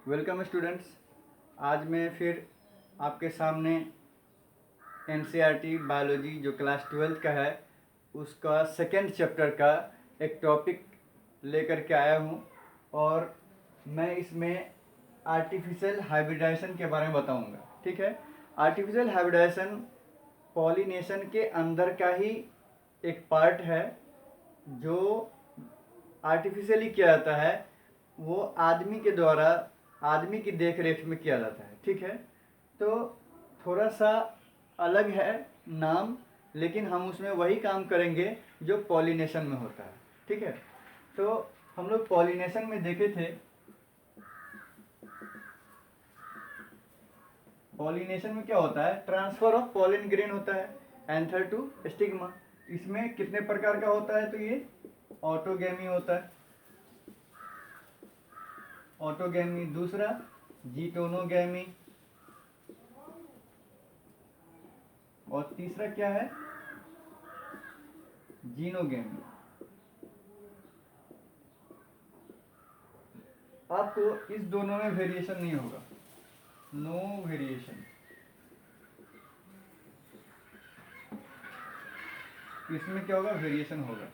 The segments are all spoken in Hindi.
Welcome students. आज मैं फिर आपके सामने एनसीईआरटी बायोलॉजी जो क्लास 12th का है उसका सेकेंड चैप्टर का एक टॉपिक लेकर के आया हूँ और मैं इसमें आर्टिफिशियल हाइब्रिडाइजेशन के बारे में बताऊँगा। ठीक है, आर्टिफिशियल हाइब्रिडाइजेशन पॉलिनेशन के अंदर का ही एक पार्ट है जो आर्टिफिशियली किया जाता है, वो आदमी के द्वारा आदमी की देख रेख में किया जाता है। ठीक है, तो थोड़ा सा अलग है नाम, लेकिन हम उसमें वही काम करेंगे जो पॉलिनेशन में होता है। ठीक है, तो हम लोग पॉलिनेशन में देखे थे, पॉलिनेशन में क्या होता है, ट्रांसफर ऑफ पॉलिन ग्रेन होता है एंथर टू स्टिग्मा। इसमें कितने प्रकार का होता है, तो ये ऑटोगेमी होता है, ऑटोगेमी। दूसरा जीटोनोगेमी, और तीसरा क्या है, जीनोगेमी। आपको इस दोनों में वेरिएशन नहीं होगा, नो वेरिएशन। इसमें क्या होगा, वेरिएशन होगा।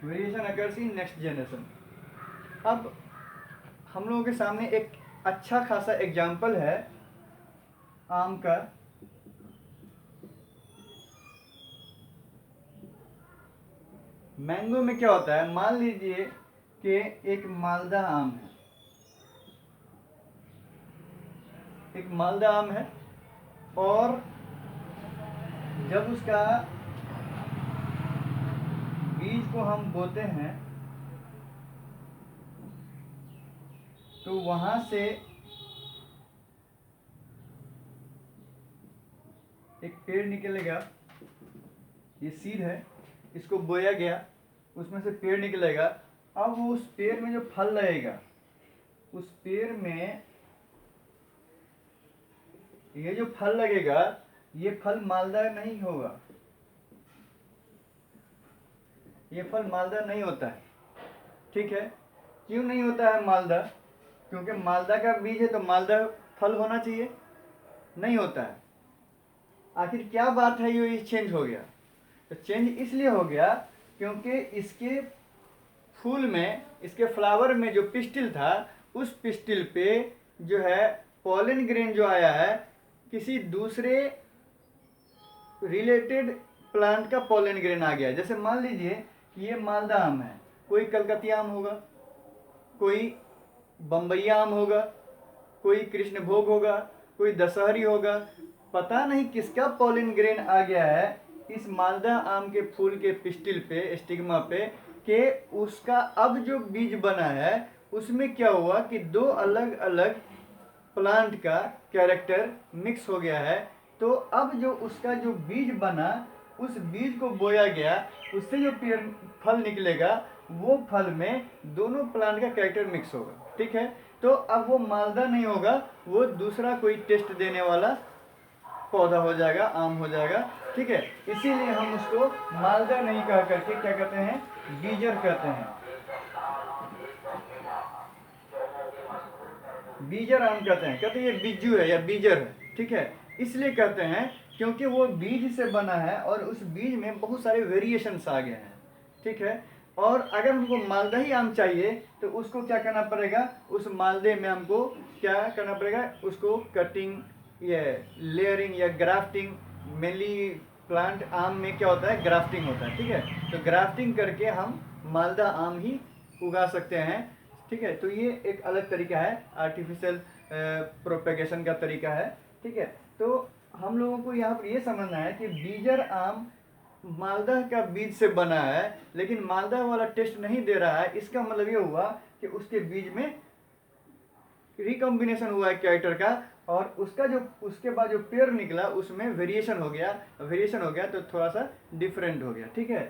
Variation occurs in next generation. अब हम लोगों के सामने एक अच्छा खासा एग्जाम्पल है आम का। मैंगो में क्या होता है, मान लीजिए कि एक मालदा आम है, एक मालदा आम है, और जब उसका बीज को हम बोते हैं तो वहां से एक पेड़ निकलेगा। ये सीड है, इसको बोया गया, उसमें से पेड़ निकलेगा। अब वो उस पेड़ में जो फल लगेगा, उस पेड़ में ये जो फल लगेगा, ये फल मालदा नहीं होगा, ये फल मालदा नहीं होता है। ठीक है, क्यों नहीं होता है मालदा? क्योंकि मालदा का बीज है तो मालदा फल होना चाहिए, नहीं होता है। आखिर क्या बात है, ये चेंज हो गया? तो चेंज इसलिए हो गया क्योंकि इसके फूल में, इसके फ्लावर में जो पिस्टिल था, उस पिस्टिल पे जो है पॉलन ग्रेन जो आया है, किसी दूसरे रिलेटेड प्लांट का पॉलन ग्रेन आ गया। जैसे मान लीजिए ये मालदा आम है, कोई कलकतिया आम होगा, कोई बम्बईया आम होगा, कोई कृष्णभोग होगा, कोई दशहरी होगा। पता नहीं किसका पॉलन ग्रेन आ गया है इस मालदा आम के फूल के पिस्टिल पे, स्टिग्मा पे, कि उसका अब जो बीज बना है उसमें क्या हुआ कि दो अलग अलग प्लांट का कैरेक्टर मिक्स हो गया है। तो अब जो उसका जो बीज बना, उस बीज को बोया गया, उससे जो पेड़ फल निकलेगा, वो फल में दोनों प्लांट का कैरेक्टर मिक्स होगा। ठीक है, तो अब वो मालदा नहीं होगा, वो दूसरा कोई टेस्ट देने वाला पौधा हो जाएगा, आम हो जाएगा। ठीक है, इसीलिए हम उसको मालदा नहीं कह करके क्या कहते हैं, बीजर कहते हैं, बीजर आम कहते हैं। कहते हैं ये बिज्जू है या बीजर है। ठीक है, इसलिए कहते हैं क्योंकि वो बीज से बना है और उस बीज में बहुत सारे वेरिएशंस आ गए हैं। ठीक है, और अगर हमको मालदा ही आम चाहिए तो उसको क्या करना पड़ेगा, उस मालदे में हमको क्या करना पड़ेगा, उसको कटिंग या लेयरिंग या ग्राफ्टिंग, मेनली प्लांट आम में क्या होता है, ग्राफ्टिंग होता है। ठीक है, तो ग्राफ्टिंग करके हम मालदा आम ही उगा सकते हैं। ठीक है, तो ये एक अलग तरीका है, आर्टिफिशियल प्रोपेगेशन का तरीका है। ठीक है, तो हम लोगों को यहाँ पर ये समझना है कि बीजर आम मालदा का बीज से बना है, लेकिन मालदा वाला टेस्ट नहीं दे रहा है। इसका मतलब ये हुआ कि उसके बीज में रिकॉम्बिनेशन हुआ है कैरेक्टर का, और उसका जो उसके बाद जो पेड़ निकला उसमें वेरिएशन हो गया, वेरिएशन हो गया तो थोड़ा सा डिफरेंट हो गया। ठीक है,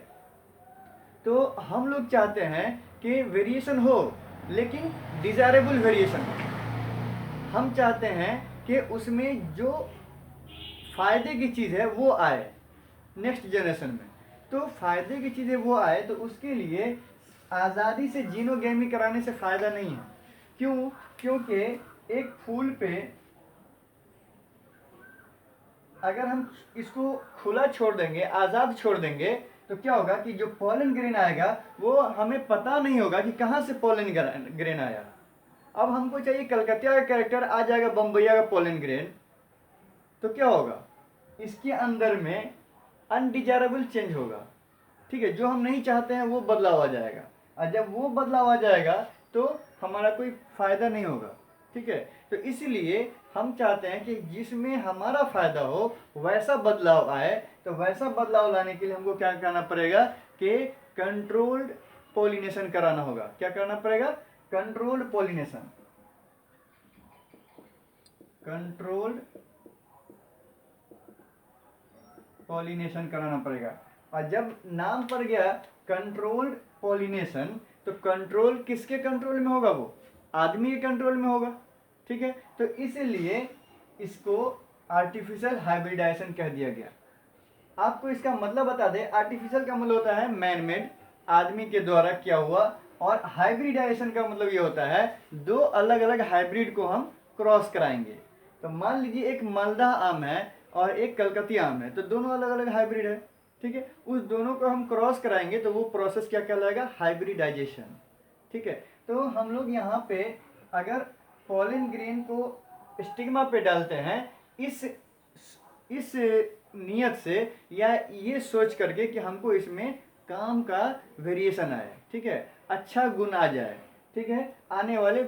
तो हम लोग चाहते हैं कि वेरिएशन हो, लेकिन डिजायरेबल वेरिएशन हो। हम चाहते हैं कि उसमें जो फायदे की चीज़ है वो आए नेक्स्ट जनरेशन में। तो फायदे की चीज़ें वो आए, तो उसके लिए आज़ादी से जीनोगेमी कराने से फ़ायदा नहीं है। क्यों? क्योंकि एक फूल पे अगर हम इसको खुला छोड़ देंगे, आज़ाद छोड़ देंगे, तो क्या होगा कि जो पॉलन ग्रेन आएगा वो हमें पता नहीं होगा कि कहाँ से पॉलन ग्रेन आया। अब हमको चाहिए कलकतिया का कैरेक्टर, आ जाएगा बम्बैया का पॉलन ग्रेन, तो क्या होगा, इसके अंदर में अनडिजायरेबल चेंज होगा। ठीक है, जो हम नहीं चाहते हैं वो बदलाव आ जाएगा, और जब वो बदलाव आ जाएगा तो हमारा कोई फायदा नहीं होगा। ठीक है, तो इसलिए हम चाहते हैं कि जिसमें हमारा फायदा हो वैसा बदलाव आए। तो वैसा बदलाव लाने के लिए हमको क्या करना पड़ेगा कि कंट्रोल्ड पॉलिनेशन कराना होगा। क्या करना पड़ेगा? Controlled pollination. कंट्रोल्ड पॉलिनेशन कराना पड़ेगा। और जब नाम पड़ गया कंट्रोल्ड पॉलिनेशन, तो कंट्रोल किसके कंट्रोल में होगा? वो आदमी के कंट्रोल में होगा। ठीक है, तो इसलिए इसको आर्टिफिशियल हाइब्रिडाइजेशन कह दिया गया। आपको इसका मतलब बता दें, आर्टिफिशियल का मतलब होता है मैन मेड, आदमी के द्वारा किया हुआ, और हाइब्रिडाइजेशन का मतलब ये होता है दो अलग अलग हाइब्रिड को हम क्रॉस कराएंगे। तो मान लीजिए एक मालदा आम है और एक कलकतिया आम है, तो दोनों अलग अलग हाइब्रिड है। ठीक है, उस दोनों को हम क्रॉस कराएंगे तो वो प्रोसेस क्या कहलाएगा? हाइब्रिडाइजेशन। ठीक है, तो हम लोग यहाँ पे अगर पॉलन ग्रेन को स्टिग्मा पे डालते हैं इस नियत से, या ये सोच करके कि हमको इसमें काम का वेरिएशन आए, ठीक है, अच्छा गुण आ जाए, ठीक है, आने वाले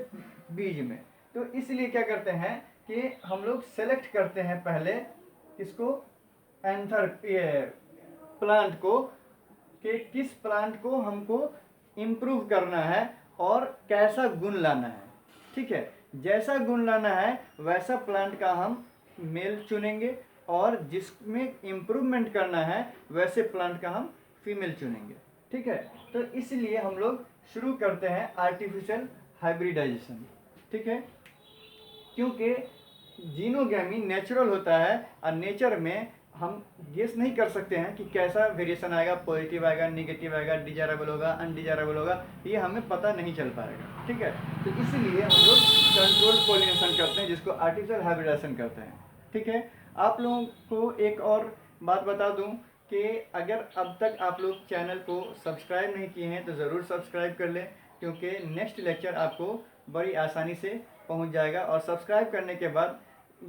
बीज में। तो इसलिए क्या करते हैं कि हम लोग सेलेक्ट करते हैं पहले किसको? एंथर प्लांट को, कि किस प्लांट को हमको इम्प्रूव करना है और कैसा गुण लाना है। ठीक है, जैसा गुण लाना है वैसा प्लांट का हम मेल चुनेंगे, और जिसमें इम्प्रूवमेंट करना है वैसे प्लांट का हम फीमेल चुनेंगे। ठीक है, तो इसलिए हम लोग शुरू करते हैं आर्टिफिशियल हाइब्रिडाइजेशन। ठीक है, क्योंकि जीनोगैमी नेचुरल होता है, और नेचर में हम गेस नहीं कर सकते हैं कि कैसा वेरिएशन आएगा, पॉजिटिव आएगा, नेगेटिव आएगा, डिजायरेबल होगा, अनडिजायरेबल होगा, ये हमें पता नहीं चल पाएगा। ठीक है, तो इसलिए हम लोग कंट्रोल पॉलिनेशन करते हैं, जिसको आर्टिफिशियल हाइब्रिडेशन करते हैं। ठीक है, आप लोगों को एक और बात बता दूं कि अगर अब तक आप लोग चैनल को सब्सक्राइब नहीं किए हैं तो ज़रूर सब्सक्राइब कर लें, क्योंकि नेक्स्ट लेक्चर आपको बड़ी आसानी से पहुंच जाएगा। और सब्सक्राइब करने के बाद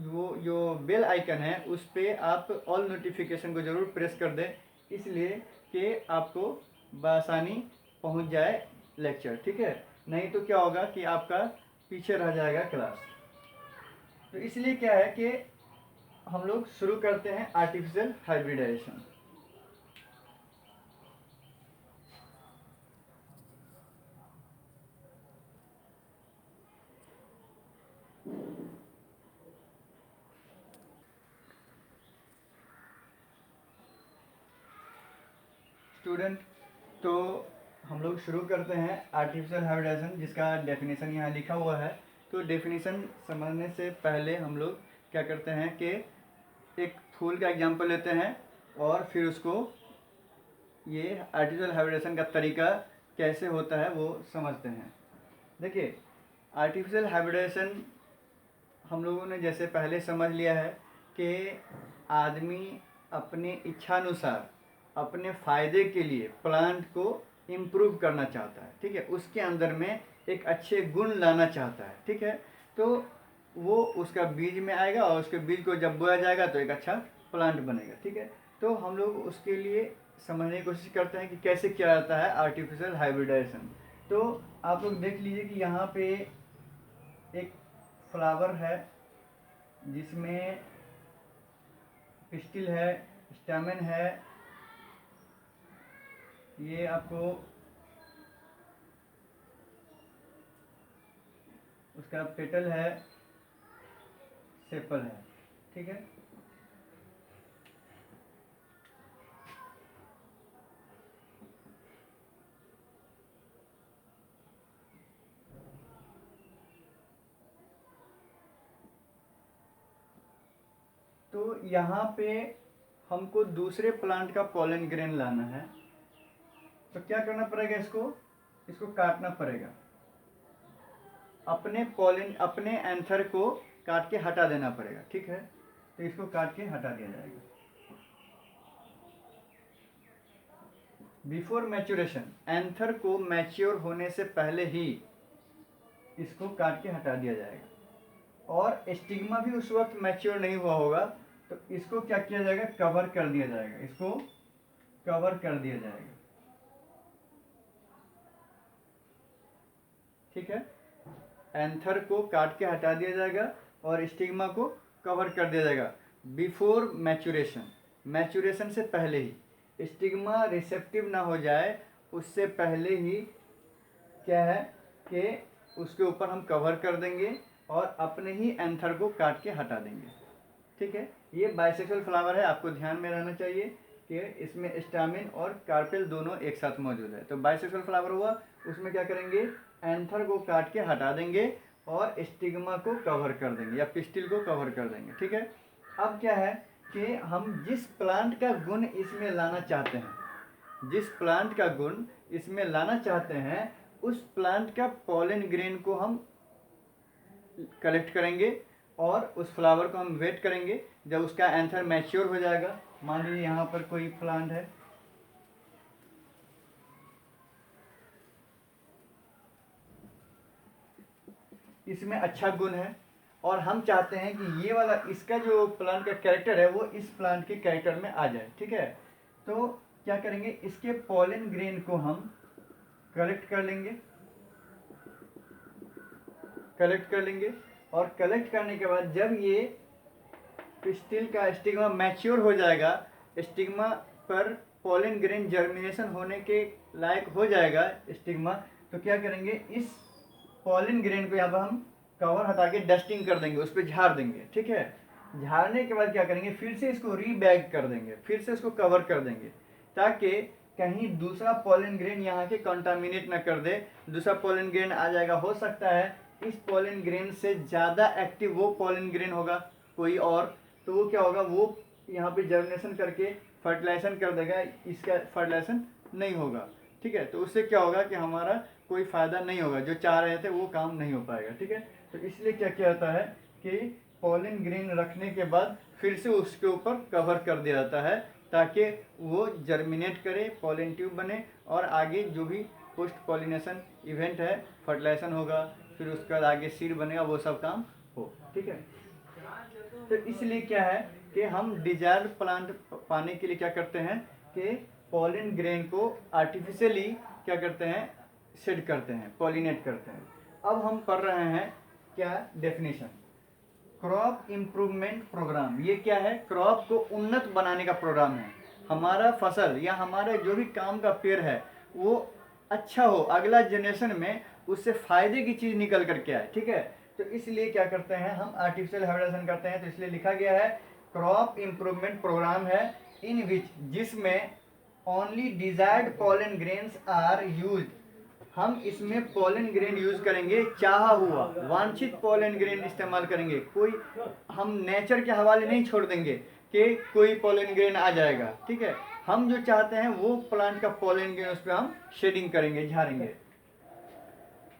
वो जो बेल आइकन है उस पर आप ऑल नोटिफिकेशन को ज़रूर प्रेस कर दें, इसलिए कि आपको बआसानी पहुंच जाए लेक्चर। ठीक है, नहीं तो क्या होगा कि आपका पीछे रह जाएगा क्लास। तो इसलिए क्या है कि हम लोग शुरू करते हैं आर्टिफिशियल हाइब्रिडाइजेशन। स्टूडेंट, तो हम लोग शुरू करते हैं आर्टिफिशियल हाइब्रिडाइजेशन, जिसका डेफिनेशन यहाँ लिखा हुआ है। तो डेफिनेशन समझने से पहले हम लोग क्या करते हैं कि एक फूल का एग्जांपल लेते हैं, और फिर उसको ये आर्टिफिशियल हाइब्रिडेशन का तरीका कैसे होता है वो समझते हैं। देखिए, आर्टिफिशियल हाइब्रिडेशन हम लोगों ने जैसे पहले समझ लिया है कि आदमी अपने इच्छानुसार अपने फ़ायदे के लिए प्लांट को इम्प्रूव करना चाहता है। ठीक है, उसके अंदर में एक अच्छे गुण लाना चाहता है। ठीक है, तो वो उसका बीज में आएगा, और उसके बीज को जब बोया जाएगा तो एक अच्छा प्लांट बनेगा। ठीक है, तो हम लोग उसके लिए समझने की कोशिश करते हैं कि कैसे किया जाता है आर्टिफिशियल हाइब्रिडाइजेशन। तो आप लोग देख लीजिए कि यहाँ पे एक फ्लावर है जिसमें पिस्टिल है, स्टैमेन है, ये आपको उसका पेटल है, सेपल है। ठीक है, तो यहाँ पे हमको दूसरे प्लांट का पॉलन ग्रेन लाना है, तो क्या करना पड़ेगा, इसको काटना पड़ेगा, अपने एंथर को काट के हटा देना पड़ेगा। ठीक है, तो इसको काट के हटा दिया जाएगा। बिफोर मैच्योरेशन, एंथर को मैच्योर होने से पहले ही इसको काट के हटा दिया जाएगा। और स्टिग्मा भी उस वक्त मैच्योर नहीं हुआ होगा, तो इसको क्या किया जाएगा, कवर कर दिया जाएगा, इसको कवर कर दिया जाएगा। ठीक है, एंथर को काट के हटा दिया जाएगा और स्टिग्मा को कवर कर दिया जाएगा। बिफोर मैच्योरेशन, मैच्योरेशन से पहले ही, स्टिग्मा रिसेप्टिव ना हो जाए उससे पहले ही क्या है कि उसके ऊपर हम कवर कर देंगे और अपने ही एंथर को काट के हटा देंगे। ठीक है, ये बाइसेक्सुअल फ्लावर है, आपको ध्यान में रहना चाहिए कि इसमें स्टामिन और कार्पेल दोनों एक साथ मौजूद है। तो बाइसेक्सुअल फ्लावर हुआ, उसमें क्या करेंगे, एंथर को काट के हटा देंगे और स्टिग्मा को कवर कर देंगे या पिस्टिल को कवर कर देंगे। ठीक है, अब क्या है कि हम जिस प्लांट का गुण इसमें लाना चाहते हैं, जिस प्लांट का गुण इसमें लाना चाहते हैं, उस प्लांट का पॉलन ग्रेन को हम कलेक्ट करेंगे और उस फ्लावर को हम वेट करेंगे जब उसका एंथर मैच्योर हो जाएगा। मान लीजिए यहाँ पर कोई प्लांट है, इसमें अच्छा गुण है और हम चाहते हैं कि ये वाला इसका जो प्लांट का कैरेक्टर है वो इस प्लांट के कैरेक्टर में आ जाए। ठीक है, तो क्या करेंगे, इसके पॉलन ग्रेन को हम कलेक्ट कर लेंगे और कलेक्ट करने के बाद जब ये पिस्टिल का स्टिग्मा मैच्योर हो जाएगा, स्टिग्मा पर पॉलन ग्रेन जर्मिनेशन होने के लायक हो जाएगा स्टिग्मा, तो क्या करेंगे, इस पॉलन ग्रेन को यहाँ पर हम कवर हटा के डस्टिंग कर देंगे, उस पर झाड़ देंगे। ठीक है, झाड़ने के बाद क्या करेंगे, फिर से इसको रीबैग कर देंगे, फिर से इसको कवर कर देंगे ताकि कहीं दूसरा पॉलन ग्रेन यहाँ के कंटामिनेट ना कर दे। दूसरा पॉलन ग्रेन आ जाएगा, हो सकता है इस पॉलन ग्रेन से ज़्यादा एक्टिव वो पॉलन ग्रेन होगा कोई और, तो वो क्या होगा, वो यहाँ पे जर्मिनेशन करके फर्टिलाइजेशन कर देगा, इसका फर्टिलाइजेशन नहीं होगा। ठीक है, तो उससे क्या होगा कि हमारा कोई फ़ायदा नहीं होगा, जो चाह रहे थे वो काम नहीं हो पाएगा। ठीक है, तो इसलिए क्या किया जाता है कि पॉलन ग्रेन रखने के बाद फिर से उसके ऊपर कवर कर दिया जाता है ताकि वो जर्मिनेट करे, पॉलन ट्यूब बने और आगे जो भी पोस्ट पॉलिनेशन इवेंट है, फर्टिलाइजेशन होगा, फिर उसके बाद आगे सीड बनेगा, वो सब काम हो। ठीक है, तो इसलिए क्या है कि हम डिजायर्ड प्लांट पाने के लिए क्या करते हैं कि पॉलन ग्रेन को आर्टिफिशियली क्या करते हैं, शेड करते हैं, पॉलिनेट करते हैं। अब हम पढ़ रहे हैं क्या, डेफिनेशन, क्रॉप इम्प्रूवमेंट प्रोग्राम। ये क्या है, क्रॉप को उन्नत बनाने का प्रोग्राम है। हमारा फसल या हमारा जो भी काम का पेड़ है वो अच्छा हो, अगला जनरेशन में उससे फायदे की चीज़ निकल करके आए। ठीक है, तो इसलिए क्या करते हैं, हम आर्टिफिशियल हाइब्रिडाइजेशन करते हैं। तो इसलिए लिखा गया है क्रॉप इम्प्रूवमेंट प्रोग्राम है, इन विच, जिसमें only desired pollen grains are used. हम इसमें पॉलन ग्रेन यूज करेंगे, चाहा हुआ वांछित पॉलन ग्रेन इस्तेमाल करेंगे। कोई हम नेचर के हवाले नहीं छोड़ देंगे कि कोई पॉलन ग्रेन आ जाएगा। ठीक है, हम जो चाहते हैं वो प्लांट का पॉलन ग्रेन उस पर हम शेडिंग करेंगे, झाड़ेंगे।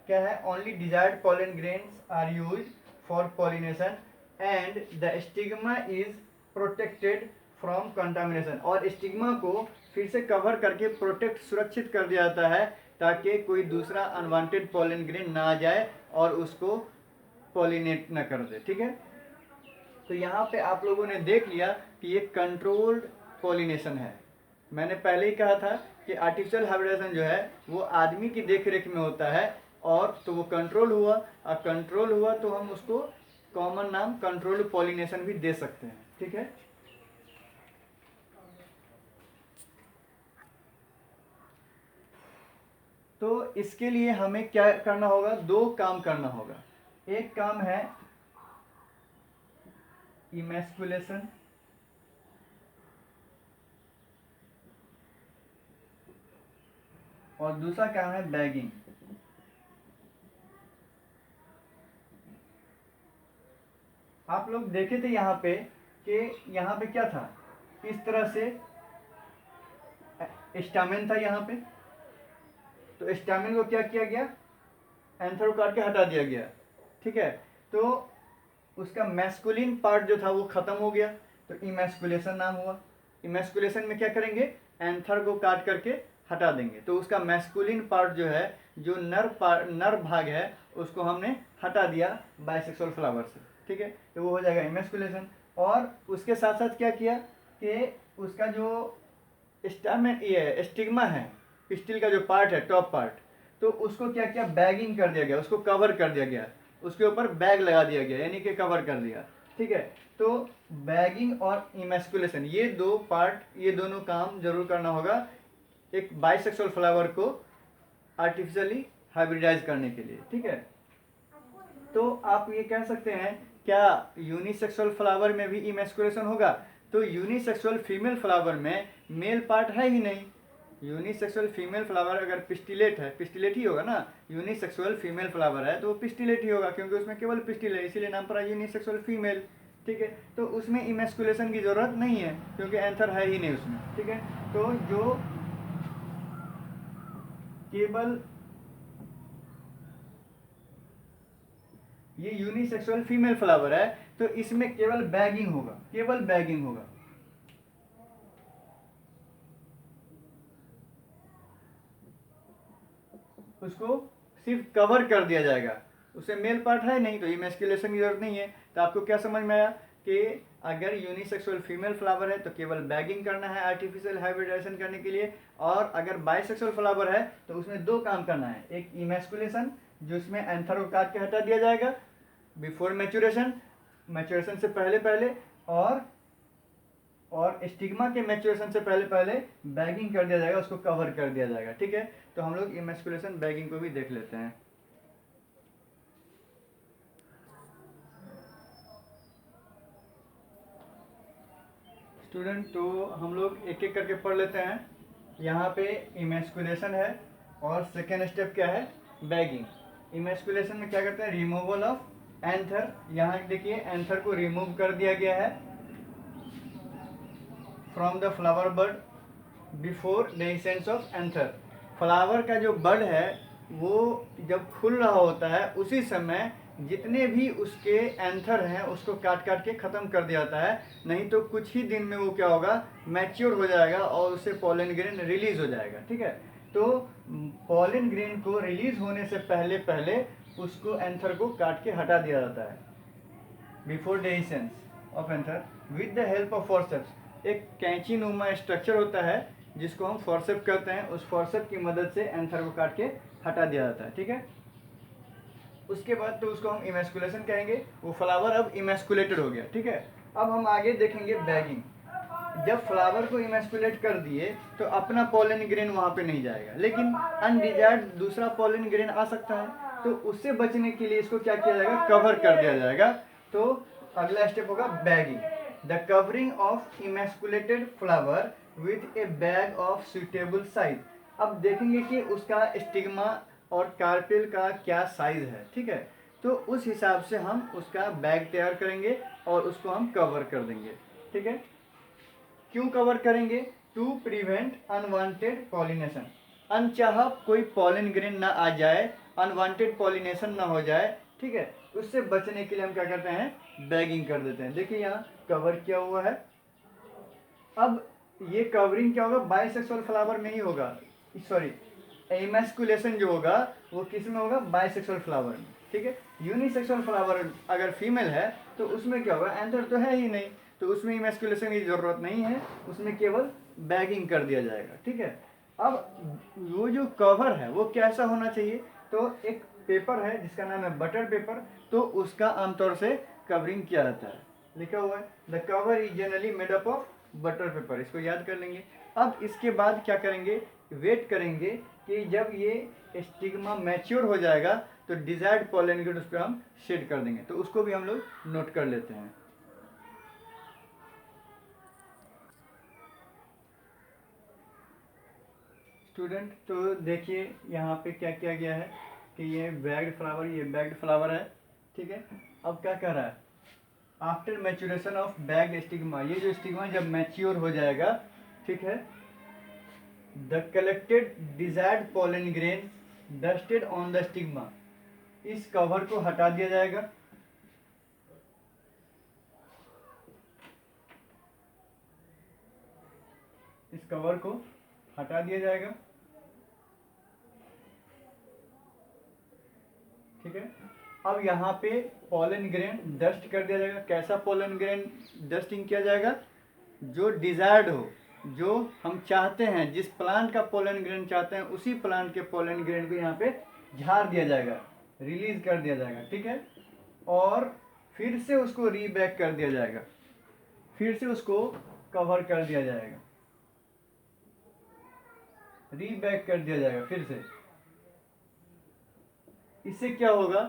क्या है, only desired pollen grains are used for pollination and the stigma is protected from contamination. और स्टिग्मा को फिर से कवर करके प्रोटेक्ट, सुरक्षित कर दिया जाता है ताकि कोई दूसरा अनवांटेड पॉलन ग्रेन ना आ जाए और उसको पॉलिनेट ना कर दे। ठीक है, तो यहाँ पे आप लोगों ने देख लिया कि ये कंट्रोल्ड पॉलिनेशन है। मैंने पहले ही कहा था कि आर्टिफिशियल हाइब्रिडाइजेशन जो है वो आदमी की देखरेख में होता है, और तो वो कंट्रोल हुआ, और कंट्रोल हुआ तो हम उसको कॉमन नाम कंट्रोल्ड पॉलिनेशन भी दे सकते हैं। ठीक है, तो इसके लिए हमें क्या करना होगा, दो काम करना होगा। एक काम है इमैस्कुलेशन, और दूसरा काम है बैगिंग। आप लोग देखे थे यहाँ पे कि यहाँ पे क्या था, इस तरह से स्टामेन था यहाँ पे, तो स्टामेन को क्या किया गया, एंथर को काट के हटा दिया गया, ठीक है। तो उसका मैस्कुलिन पार्ट जो था वो खत्म हो गया, तो इमैस्कुलेशन नाम हुआ। इमैस्कुलेशन में क्या करेंगे, एंथर को काट करके हटा देंगे, तो उसका मैस्कुलिन पार्ट जो है, जो नर भाग है, उसको हमने हटा दिया बाइसेक्सुअल फ्लावर से, ठीक है। तो वो हो जाएगा इमैस्कुलेशन। और उसके साथ साथ क्या किया कि उसका जो स्टामेन ये स्टिग्मा है, पिस्टिल का जो पार्ट है, टॉप पार्ट, तो उसको क्या किया, बैगिंग कर दिया गया, उसको कवर कर दिया गया, उसके ऊपर बैग लगा दिया गया, यानी कि कवर कर दिया, ठीक है। तो बैगिंग और इमैस्कुलेशन, ये दो पार्ट, ये दोनों काम जरूर करना होगा एक बाइसेक्सुअल फ्लावर को आर्टिफिशियली हाइब्रिडाइज करने के लिए, ठीक है। तो आप ये कह सकते हैं क्या यूनिसेक्सुअल फ्लावर में भी इमैस्कुलेशन होगा, तो यूनिसेक्सुअल फीमेल फ्लावर में मेल पार्ट है ही नहीं। यूनिसेक्सुअल फीमेल फ्लावर अगर पिस्टिलेट है, पिस्टिलेट ही होगा ना, यूनिसेक्सुअल फीमेल फ्लावर है तो वो पिस्टिलेट ही होगा, क्योंकि उसमें केवल पिस्टिल है, इसीलिए नाम पड़ा यूनिसेक्सुअल फीमेल, ठीक है। तो उसमें इमैस्कुलेशन की जरूरत नहीं है, क्योंकि एंथर है ही नहीं उसमें, ठीक है। तो जो केवल ये यूनिसेक्सुअल फीमेल फ्लावर है, तो इसमें केवल बैगिंग होगा, केवल बैगिंग होगा। उसको सिर्फ कवर कर दिया जाएगा, उसे मेल पार्ट है नहीं, तो इमैस्कुलेशन की जरूरत नहीं है। तो आपको क्या समझ में आया कि अगर यूनिसेक्सुअल फीमेल फ्लावर है तो केवल बैगिंग करना है आर्टिफिशियल हाइब्रिडाइजेशन करने के लिए, और अगर बाइसेक्सुअल फ्लावर है तो उसमें दो काम करना है, एक इमैस्कुलेशन जिसमें एंथर को काट के हटा दिया जाएगा बिफोर मैच्योरेशन, मैच्योरेशन से पहले पहले, और स्टिग्मा के मैच्योरेशन से पहले पहले बैगिंग कर दिया जाएगा, उसको कवर कर दिया जाएगा, ठीक है। तो हम लोग इमैस्कुलेशन बैगिंग को भी देख लेते हैं। स्टूडेंट, तो हम लोग एक एक करके पढ़ लेते हैं। यहाँ पे इमैस्कुलेशन है, और सेकेंड स्टेप क्या है, बैगिंग। इमैस्कुलेशन में क्या करते हैं, रिमूवल ऑफ एंथर। यहाँ देखिए एंथर को रिमूव कर दिया गया है from the flower bud before dehiscence of anther. Flower का जो बड है वो जब खुल रहा होता है उसी समय जितने भी उसके एंथर हैं उसको काट काट के ख़त्म कर दिया जाता है, नहीं तो कुछ ही दिन में वो क्या होगा, मैच्योर हो जाएगा और उससे पॉलन ग्रेन रिलीज हो जाएगा, ठीक है। तो पॉलन ग्रेन को रिलीज होने से पहले पहले उसको एंथर को काट के हटा दिया जाता है before dehiscence of anther with the help of forceps. एक कैंची नुमा स्ट्रक्चर होता है जिसको हम फॉरसेप कहते हैं, उस फॉरसेप की मदद से एंथर को काट के हटा दिया जाता है, ठीक है। उसके बाद तो उसको हम इमैस्कुलेशन कहेंगे, वो फ्लावर अब इमैस्कुलेटेड हो गया, ठीक है। अब हम आगे देखेंगे बैगिंग। जब फ्लावर को इमैस्कुलेट कर दिए तो अपना पॉलन ग्रेन वहाँ पे नहीं जाएगा, लेकिन अनडिजायर्ड दूसरा पॉलन ग्रेन आ सकता है, तो उससे बचने के लिए इसको क्या किया जाएगा, कवर कर दिया जाएगा। तो अगला स्टेप होगा bagging, the covering of emasculated flower with a bag of suitable size. अब देखेंगे कि उसका स्टिग्मा और कार्पेल का क्या साइज है, ठीक है। तो उस हिसाब से हम उसका बैग तैयार करेंगे और उसको हम कवर कर देंगे, ठीक है। क्यों कवर करेंगे, टू प्रिवेंट अनवांटेड पॉलिनेशन, अनचाहा कोई पॉलिन ग्रेन ना आ जाए, अनवांटेड पॉलिनेशन ना हो जाए, ठीक है। उससे बचने के लिए हम क्या करते हैं, बैगिंग कर देते हैं। देखिए यहाँ कवर किया हुआ है। अब ये कवरिंग क्या होगा, बाइसेक्सुअल फ्लावर में ही होगा, सॉरी इमैस्कुलेशन जो होगा वो किस में होगा, बाइसेक्सुअल फ्लावर में, ठीक है। यूनिसेक्सुअल फ्लावर अगर फीमेल है तो उसमें क्या होगा, एंथर तो है ही नहीं, तो उसमें इमैस्कुलेशन की जरूरत नहीं है, उसमें केवल बैगिंग कर दिया जाएगा, ठीक है। अब वो जो कवर है वो कैसा होना चाहिए, तो एक पेपर है जिसका नाम है बटर पेपर, तो उसका आमतौर से कवरिंग किया जाता है, लिखा हुआ है the cover is generally made up of butter paper, इसको याद कर लेंगे। अब इसके बाद क्या करेंगे, वेट करेंगे कि जब ये स्टिग्मा मैच्योर हो जाएगा तो डिजायर्ड पॉलन ग्रेन उस पर हम शेड कर देंगे, तो उसको भी हम लोग नोट कर लेते हैं। स्टूडेंट, तो देखिए यहाँ पे क्या किया गया है कि ये बैग्ड फ्लावर, ये बैग्ड फ्लावर है, ठीक है। अब क्या कर रहा है, after maturation of bagged stigma, ये जो स्टिग्मा जब मैच्योर हो जाएगा, ठीक है, the collected desired pollen grain dusted on the stigma, इस कवर को हटा दिया जाएगा, इस कवर को हटा दिया जाएगा, ठीक है। अब यहाँ पे पोलन ग्रेन डस्ट कर दिया जाएगा। कैसा पोलन ग्रेन डस्टिंग किया जाएगा? जो डिजायर्ड हो, जो हम चाहते हैं, जिस प्लांट का पोलन ग्रेन चाहते हैं उसी प्लांट के पोलन ग्रेन को यहाँ पे झाड़ दिया जाएगा, रिलीज कर दिया जाएगा, ठीक है। और फिर से उसको रीबैक कर दिया जाएगा, फिर से उसको कवर कर दिया जाएगा, रीबैक कर दिया जाएगा फिर से। इससे क्या होगा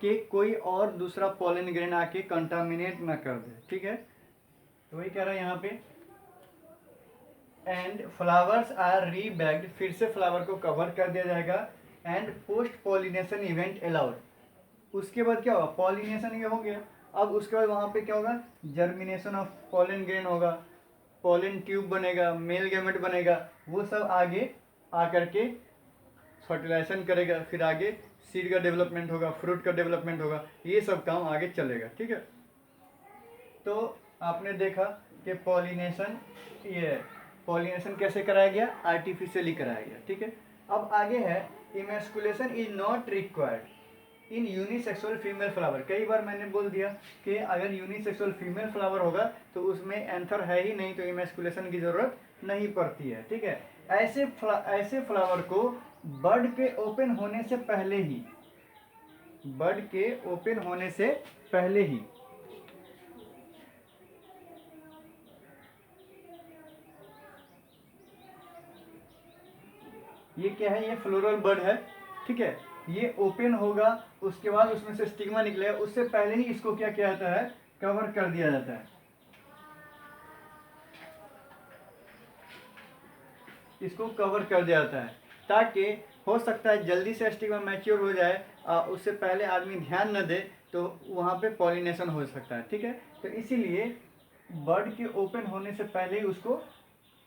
कि कोई और दूसरा पोलन ग्रेन आके कंटामिनेट ना कर दे, ठीक है। तो वही कह रहा है यहाँ पे, एंड फ्लावर्स आर रीबैग्ड, फिर से फ्लावर को कवर कर दिया जाएगा, and post pollination event allowed. उसके बाद क्या होगा? पॉलिनेशन ये हो गया। अब उसके बाद वहाँ पे क्या होगा? जर्मिनेशन ऑफ पोलन ग्रेन होगा, पोलन ट्यूब बनेगा, मेल गैमेट बनेगा, वो सब आगे आकर के फर्टिलाइजेशन करेगा, फिर आगे सीड का डेवलपमेंट होगा, फ्रूट का डेवलपमेंट होगा, ये सब काम आगे चलेगा, ठीक है। तो आपने देखा कि पॉलिनेशन, ये पॉलिनेशन कैसे कराया गया? आर्टिफिशियली कराया गया, ठीक है। अब आगे है, emasculation is not required in unisexual female flower. कई बार मैंने बोल दिया कि अगर यूनिसेक्सुअल फीमेल फ्लावर होगा तो उसमें एंथर है ही नहीं, तो इमेस्कुलेशन की जरूरत नहीं पड़ती है, ठीक है। ऐसे फ्लावर को बड के ओपन होने से पहले ही, बड के ओपन होने से पहले ही ये क्या है? ये फ्लोरल बड है, ठीक है। ये ओपन होगा, उसके बाद उसमें से स्टिग्मा निकलेगा, उससे पहले ही इसको क्या किया जाता है? कवर कर दिया जाता है, इसको कवर कर दिया जाता है, ताकि हो सकता है जल्दी से स्टिग्मा मैच्योर हो जाए, उससे पहले आदमी ध्यान न दे तो वहाँ पे पॉलिनेशन हो सकता है, ठीक है। तो इसीलिए बर्ड के ओपन होने से पहले ही उसको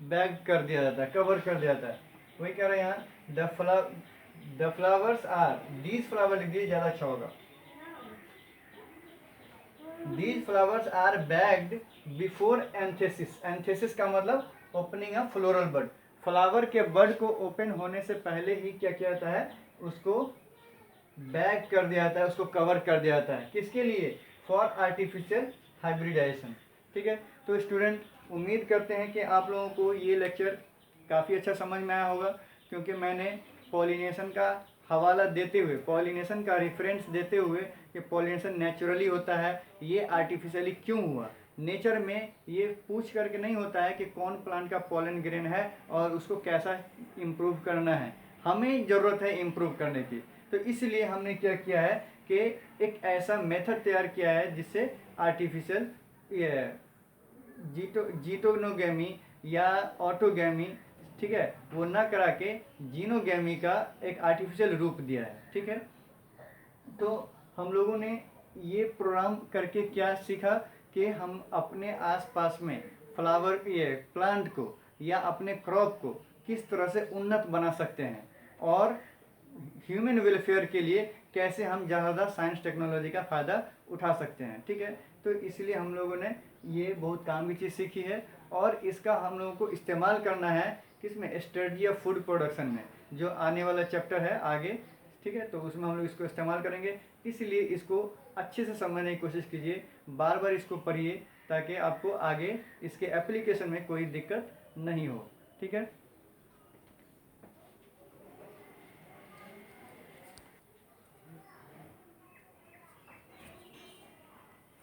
बैग कर दिया जाता है, कवर कर दिया जाता है। वही कह रहे हैं यहाँ, the flowers are, these flower लिख दीजिए, ज़्यादा अच्छा होगा। These flowers are bagged before anthesis. Anthesis का मतलब opening of floral bud. Flower के बड को ओपन होने से पहले ही क्या किया जाता है? उसको बैग कर दिया जाता है, उसको कवर कर दिया जाता है। किसके लिए? फॉर आर्टिफिशियल हाइब्रिडाइजेशन, ठीक है। तो स्टूडेंट, उम्मीद करते हैं कि आप लोगों को ये लेक्चर काफ़ी अच्छा समझ में आया होगा, क्योंकि मैंने पॉलिनेशन का हवाला देते हुए, पॉलिनेशन का रेफरेंस देते हुए कि पॉलिनेशन नेचुरली होता है, ये आर्टिफिशियली क्यों हुआ। नेचर में ये पूछ करके नहीं होता है कि कौन प्लांट का पोलन ग्रेन है और उसको कैसा इम्प्रूव करना है, हमें ज़रूरत है इम्प्रूव करने की। तो इसलिए हमने क्या किया है कि एक ऐसा मेथड तैयार किया है जिससे आर्टिफिशियल जीटोनोगेमी या ऑटोगेमी, ठीक है, वो ना करा के जीनोगेमी का एक आर्टिफिशियल रूप दिया है, ठीक है। तो हम लोगों ने ये प्रोग्राम करके क्या सीखा कि हम अपने आसपास में फ्लावर, ये प्लांट को या अपने क्रॉप को किस तरह से उन्नत बना सकते हैं, और ह्यूमन वेलफेयर के लिए कैसे हम ज़्यादा साइंस टेक्नोलॉजी का फ़ायदा उठा सकते हैं, ठीक है। तो इसलिए हम लोगों ने ये बहुत काम की चीज़ सीखी है, और इसका हम लोगों को इस्तेमाल करना है किसमें? स्ट्रेटजी ऑफ फूड प्रोडक्शन में, जो आने वाला चैप्टर है आगे, ठीक है। तो उसमें हम लोग इसको इस्तेमाल करेंगे, इसलिए इसको अच्छे से समझने की कोशिश कीजिए, बार बार इसको पढ़िए, ताकि आपको आगे इसके एप्लीकेशन में कोई दिक्कत नहीं हो, ठीक है।